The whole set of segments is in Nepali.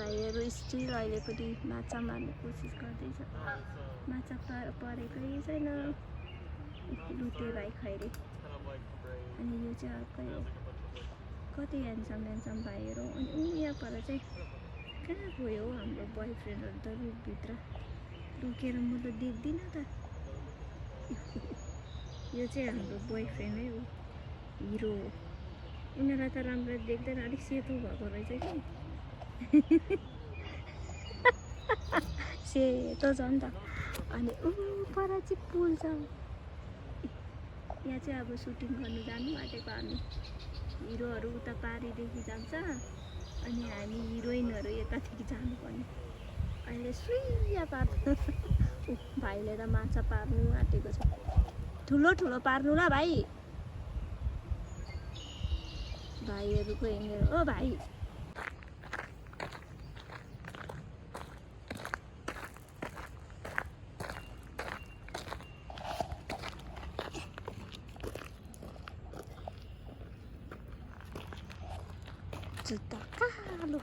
भाइहरू स्टिल अहिले पनि माछा मार्ने कोसिस गर्दैछ। माछा परेकै छैन। लुते भाइ खैरे। अनि यो चाहिँ अर्कै हो। कति ह्यान्डसम भाइहरू। अनि यहाँ पर चाहिँ कहाँ गयो हाम्रो बोयफ्रेन्डहरू त रुखभित्र लुकेर, म त देख्दिनँ त। यो चाहिँ हाम्रो बोयफ्रेन्डै हो, हिरो हो। उनीहरूलाई त राम्रो देख्दैन, अलिक सेतो भएको रहेछ कि सेतो छ नि त। अनि पर चाहिँ पुल छ। यहाँ चाहिँ अब सुटिङ गर्नु जानु आँटेको हामी। हिरोहरू उता पारीदेखि जान्छ अनि हामी हिरोइनहरू यतादेखि जानुपर्ने। अहिले सुइया पार्नु भाइले त माछा पार्नु आँटेको छ। ठुलो ठुलो पार्नु ल भाइ। भाइहरूको हिँडेर ओ भाइ जुत्ता कालो।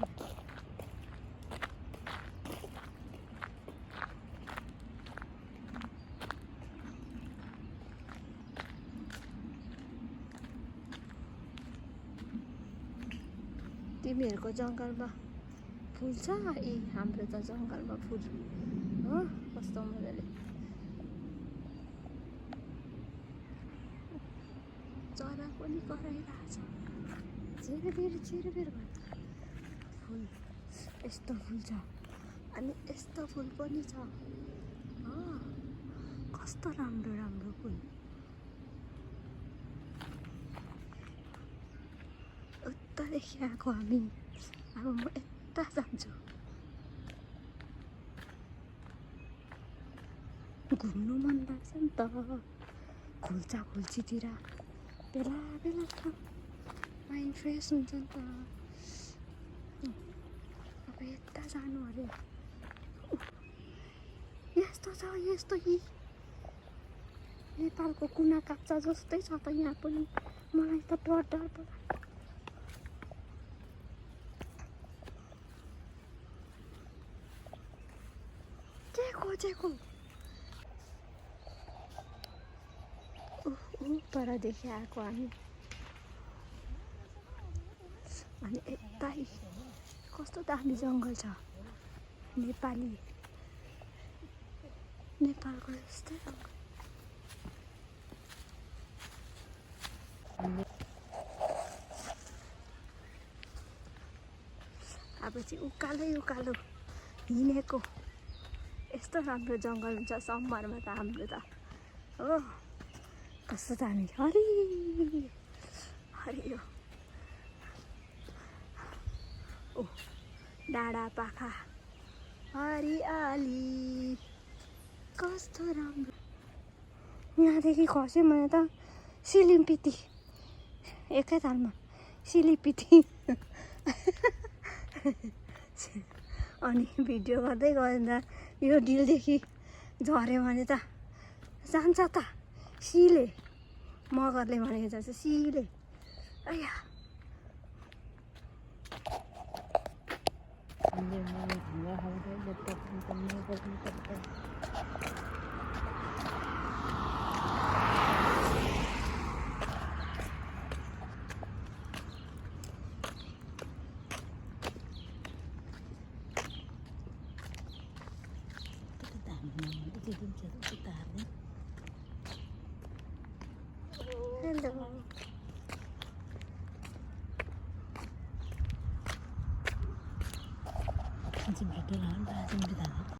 तिमीहरूको जङ्गलमा फुल छ? ए हाम्रो त जङ्गलमा फुल हो कस्तो मजाले। चरा पनि कराइरहेछ। चेरबेर फुल यस्तो फुल छ अनि यस्तो फुल पनि छ हो। कस्तो राम्रो राम्रो फुल। उतादेखि आएको हामी। अब म यता जान्छु। घुम्नु मन लाग्छ नि त खोल्छातिर। बेला माइन्ड फ्रेस हुन्छ नि त। अब यता जानु अरे। यस्तो छ यस्तो कि नेपालको कुना काप्चा जस्तै छ त यहाँ पनि। मलाई त डर पो लाग्छ। चेको परदेखि आएको हामी। अनि यता कस्तो दामी जङ्गल छ। नेपालको यस्तै जङ्गल। अब चाहिँ उकालो हिँडेको। यस्तो राम्रो जङ्गल हुन्छ समरमा त हाम्रो त हो। कस्तो दामी हरियो ओ डाँडा पाखा हरियाली कस्तो राम्रो। यहाँदेखि खस्यो भने त सिलिम्पिती एकैतालमा सिलिपिती। अनि भिडियो गर्दै गर्दा यो डिलदेखि झऱ्यो भने त जान्छ त सिले। मगरले भनेको जस्तो सिले। अया hello.